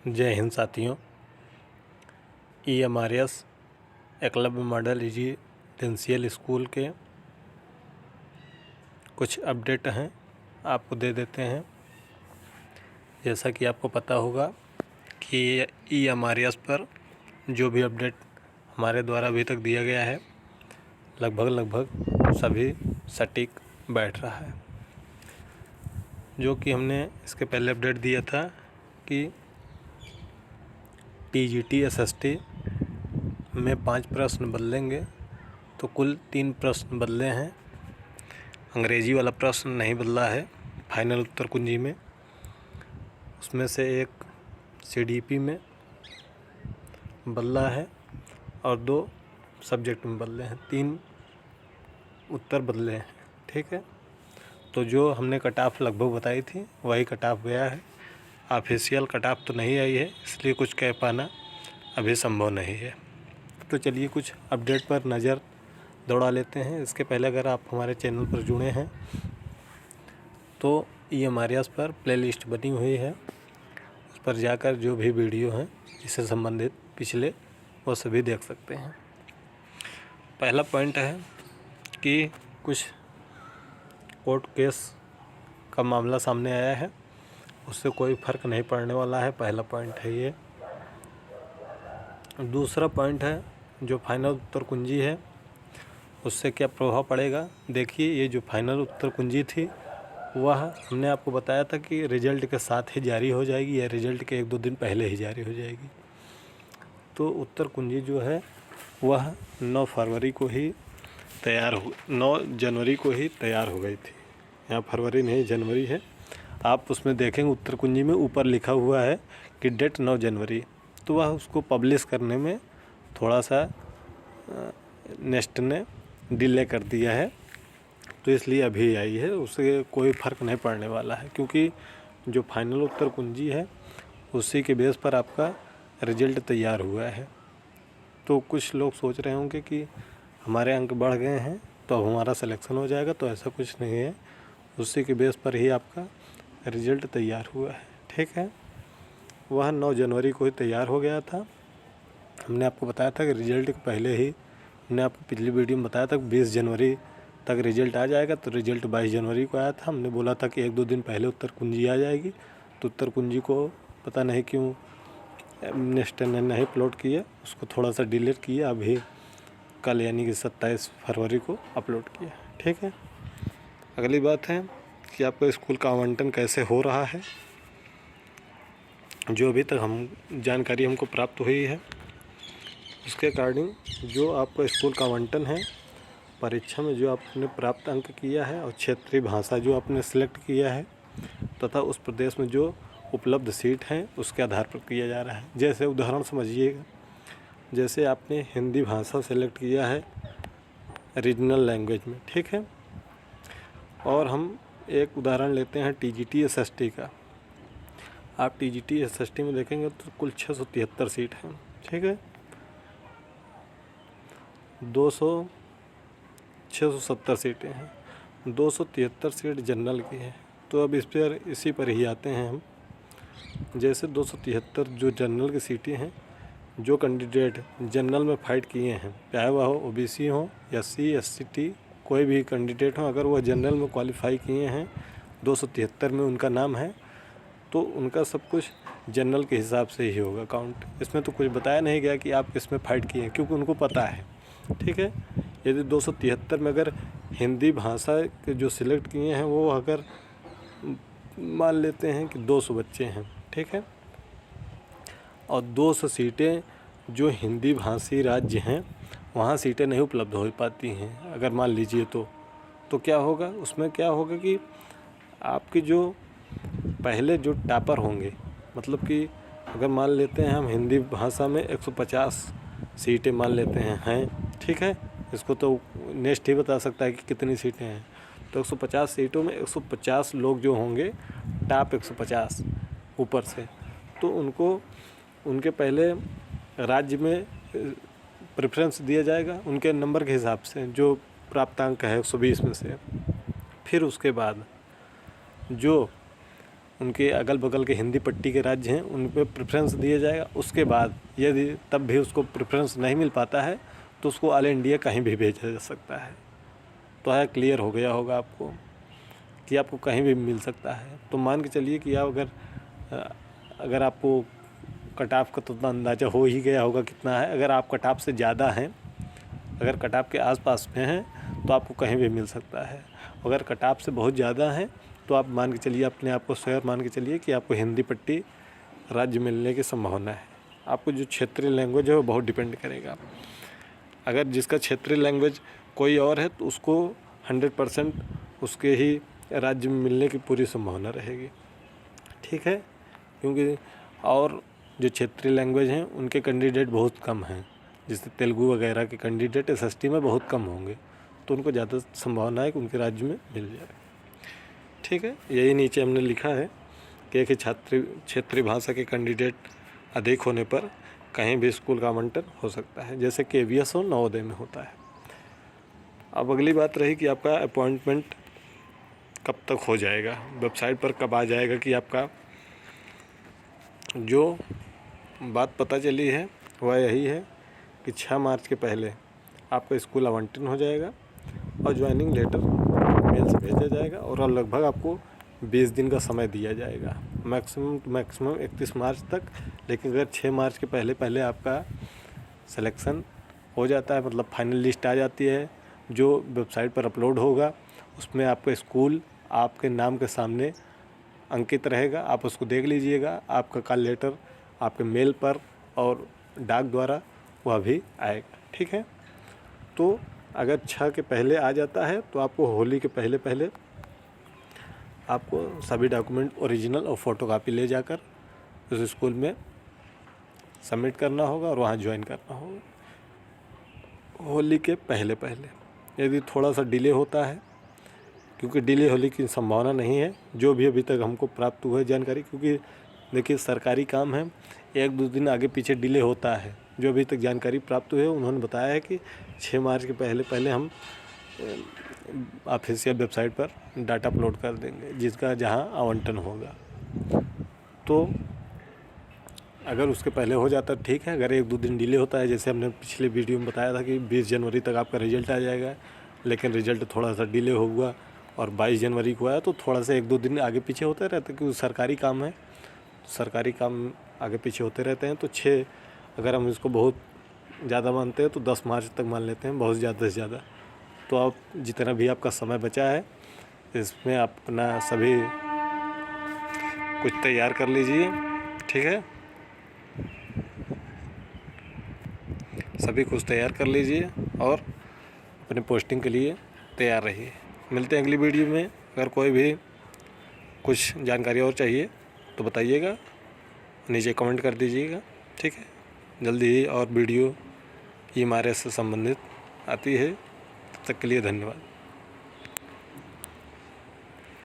जय हिंद साथियों। EMRS Eklavya model residential school के कुछ अपडेट हैं, आपको दे देते हैं। जैसा कि आपको पता होगा कि EMRS पर जो भी अपडेट हमारे द्वारा अभी तक दिया गया है लगभग सभी सटीक बैठ रहा है। जो कि हमने इसके पहले अपडेट दिया था कि TGT SST में 5 प्रश्न बदलेंगे, तो कुल 3 प्रश्न बदले हैं। अंग्रेजी वाला प्रश्न नहीं बदला है फाइनल उत्तर कुंजी में, उसमें से एक CDP में बदला है और 2 सब्जेक्ट में बदले हैं, 3 उत्तर बदले हैं। ठीक है, तो जो हमने कट ऑफ लगभग बताई थी वही कट ऑफ गया है। ऑफिशियल कट ऑफ तो नहीं आई है, इसलिए कुछ कह पाना अभी संभव नहीं है। तो चलिए कुछ अपडेट पर नज़र दौड़ा लेते हैं। इसके पहले अगर आप हमारे चैनल पर जुड़े हैं तो EMRS पर प्लेलिस्ट बनी हुई है, उस पर जाकर जो भी वीडियो हैं इससे संबंधित पिछले वो सभी देख सकते हैं। पहला पॉइंट है कि कुछ कोर्ट केस का मामला सामने आया है, उससे कोई फ़र्क नहीं पड़ने वाला है। पहला पॉइंट है ये। दूसरा पॉइंट है जो फाइनल उत्तर कुंजी है उससे क्या प्रभाव पड़ेगा। देखिए, ये जो फाइनल उत्तर कुंजी थी वह हमने आपको बताया था कि रिज़ल्ट के साथ ही जारी हो जाएगी या रिज़ल्ट के 1-2 दिन पहले ही जारी हो जाएगी। तो उत्तर कुंजी जो है वह 9 फरवरी को ही 9 जनवरी को ही तैयार हो गई थी। यहाँ फरवरी नहीं जनवरी है। आप उसमें देखेंगे उत्तर कुंजी में ऊपर लिखा हुआ है कि डेट 9 जनवरी, तो वह उसको पब्लिश करने में थोड़ा सा नेस्ट ने डिले कर दिया है, तो इसलिए अभी आई है। उससे कोई फ़र्क नहीं पड़ने वाला है, क्योंकि जो फाइनल उत्तर कुंजी है उसी के बेस पर आपका रिज़ल्ट तैयार हुआ है। तो कुछ लोग सोच रहे होंगे कि हमारे अंक बढ़ गए हैं तो अब हमारा सिलेक्शन हो जाएगा, तो ऐसा कुछ नहीं है। उसी के बेस पर ही आपका रिज़ल्ट तैयार हुआ है। ठीक है, वह 9 जनवरी को ही तैयार हो गया था। हमने आपको बताया था कि रिज़ल्ट के पहले ही, हमने आपको पिछली वीडियो में बताया था कि 20 जनवरी तक रिज़ल्ट आ जाएगा, तो रिज़ल्ट 22 जनवरी को आया था। हमने बोला था कि 1-2 दिन पहले उत्तर कुंजी आ जाएगी, तो उत्तर कुंजी को पता नहीं क्यों नेक्स्ट ने नहीं अपलोड किया, उसको थोड़ा सा डिलीट किया, अभी कल यानी कि 27 फरवरी को अपलोड किया। ठीक है, अगली बात है कि आपका स्कूल का आवंटन कैसे हो रहा है। जो अभी तक हम जानकारी हमको प्राप्त हुई है उसके अकॉर्डिंग जो आपका स्कूल का आवंटन है, परीक्षा में जो आपने प्राप्त अंक किया है और क्षेत्रीय भाषा जो आपने सेलेक्ट किया है तथा उस प्रदेश में जो उपलब्ध सीट हैं उसके आधार पर किया जा रहा है। जैसे उदाहरण समझिएगा, जैसे आपने हिंदी भाषा सेलेक्ट किया है रीजनल लैंग्वेज में, ठीक है, और हम एक उदाहरण लेते हैं TGT SST का। आप TGT SST में देखेंगे तो कुल 673 सीट हैं। ठीक है, 670 सीटें हैं, 273 सीट जनरल की है। तो अब इसी पर ही आते हैं हम। जैसे 273 जो जनरल की सीटें हैं, जो कैंडिडेट जनरल में फ़ाइट किए हैं, चाहे वह OBC हो या SC ST कोई भी कैंडिडेट हो, अगर वह जनरल में क्वालिफाई किए हैं 273 में उनका नाम है, तो उनका सब कुछ जनरल के हिसाब से ही होगा काउंट। इसमें तो कुछ बताया नहीं गया कि आप किस में फ़ाइट किए हैं, क्योंकि उनको पता है। ठीक है, यदि 273 में अगर हिंदी भाषा के जो सिलेक्ट किए हैं वो अगर मान लेते हैं कि 200 बच्चे हैं, ठीक है, और 200 सीटें जो हिंदी भाषी राज्य हैं वहाँ सीटें नहीं उपलब्ध हो पाती हैं, अगर मान लीजिए तो क्या होगा, उसमें क्या होगा कि आपके जो पहले जो टॉपर होंगे, मतलब कि अगर मान लेते हैं हम हिंदी भाषा में 150 सीटें मान लेते हैं, ठीक है, इसको तो नेक्स्ट ही बता सकता है कि कितनी सीटें हैं। तो 150 सीटों में 150 लोग जो होंगे टॉप 150 ऊपर से, तो उनको उनके पहले राज्य में प्रेफरेंस दिया जाएगा उनके नंबर के हिसाब से, जो प्राप्तांक है 120 में से। फिर उसके बाद जो उनके अगल बगल के हिंदी पट्टी के राज्य हैं उन पे प्रेफरेंस दिया जाएगा। उसके बाद यदि तब भी उसको प्रेफरेंस नहीं मिल पाता है तो उसको ऑल इंडिया कहीं भी भेजा जा सकता है। तो है क्लियर हो गया होगा आपको कि आपको कहीं भी मिल सकता है। तो मान के चलिए कि आप अगर आपको कट ऑफ का तो अंदाज़ा हो ही गया होगा कितना है। अगर आप कट ऑफ से ज़्यादा हैं, अगर कट ऑफ के आसपास में हैं तो आपको कहीं भी मिल सकता है। अगर कट ऑफ से बहुत ज़्यादा हैं तो आप मान के चलिए, अपने आप को श्योर मान के चलिए कि आपको हिंदी पट्टी राज्य मिलने की संभावना है। आपको जो क्षेत्रीय लैंग्वेज है वो बहुत डिपेंड करेगा। अगर जिसका क्षेत्रीय लैंग्वेज कोई और है तो उसको 100% उसके ही राज्य में मिलने की पूरी संभावना रहेगी, ठीक है। क्योंकि और जो क्षेत्रीय लैंग्वेज हैं उनके कैंडिडेट बहुत कम हैं, जैसे तेलुगु वगैरह के कैंडिडेट एसएसटी में बहुत कम होंगे, तो उनको ज़्यादा संभावना है कि उनके राज्य में मिल जाए, ठीक है। यही नीचे हमने लिखा है कि एक क्षेत्रीय भाषा के कैंडिडेट अधिक होने पर कहीं भी स्कूल का आवंटन हो सकता है, जैसे KVS और नवोदय में होता है। अब अगली बात रही कि आपका अपॉइंटमेंट कब तक हो जाएगा, वेबसाइट पर कब आ जाएगा। कि आपका जो बात पता चली है वह यही है कि 6 मार्च के पहले आपका स्कूल आवंटन हो जाएगा और ज्वाइनिंग लेटर मेल से भेजा जाएगा और लगभग आपको 20 दिन का समय दिया जाएगा, मैक्सिमम टू मैक्सिमम 31 मार्च तक। लेकिन अगर 6 मार्च के पहले पहले आपका सिलेक्शन हो जाता है, मतलब फाइनल लिस्ट आ जाती है जो वेबसाइट पर अपलोड होगा, उसमें आपका स्कूल आपके नाम के सामने अंकित रहेगा। आप उसको देख लीजिएगा। आपका कॉल लेटर आपके मेल पर और डाक द्वारा वह भी आएगा, ठीक है। तो अगर 6 के पहले आ जाता है तो आपको होली के पहले पहले आपको सभी डॉक्यूमेंट ओरिजिनल और फ़ोटोकॉपी ले जाकर उस स्कूल में सबमिट करना होगा और वहाँ ज्वाइन करना होगा होली के पहले पहले। यदि थोड़ा सा डिले होता है, क्योंकि डिले होने की संभावना नहीं है जो भी अभी तक हमको प्राप्त हुआ है जानकारी, क्योंकि देखिए सरकारी काम है, 1-2 दिन आगे पीछे डिले होता है। जो अभी तक जानकारी प्राप्त हुई है उन्होंने बताया है कि 6 मार्च के पहले पहले हम ऑफिशियल वेबसाइट पर डाटा अपलोड कर देंगे जिसका जहां आवंटन होगा। तो अगर उसके पहले हो जाता ठीक है, अगर 1-2 दिन डिले होता है, जैसे हमने पिछले वीडियो में बताया था कि 20 जनवरी तक आपका रिजल्ट आ जाएगा, लेकिन रिजल्ट थोड़ा सा डिले हुआ और 22 जनवरी को आया, तो थोड़ा सा 1-2 दिन आगे पीछे होता रहता है क्योंकि सरकारी काम है, सरकारी काम आगे पीछे होते रहते हैं। तो 6 अगर हम इसको बहुत ज़्यादा मानते हैं तो 10 मार्च तक मान लेते हैं, बहुत ज़्यादा से ज़्यादा। तो आप जितना भी आपका समय बचा है इसमें आप अपना सभी कुछ तैयार कर लीजिए, ठीक है। सभी कुछ तैयार कर लीजिए और अपने पोस्टिंग के लिए तैयार रहिए। मिलते हैं अगली वीडियो में। अगर कोई भी कुछ जानकारी और चाहिए तो बताइएगा, नीचे कमेंट कर दीजिएगा, ठीक है। जल्दी ही और वीडियो EMRS से संबंधित आती है। तब तक के लिए धन्यवाद।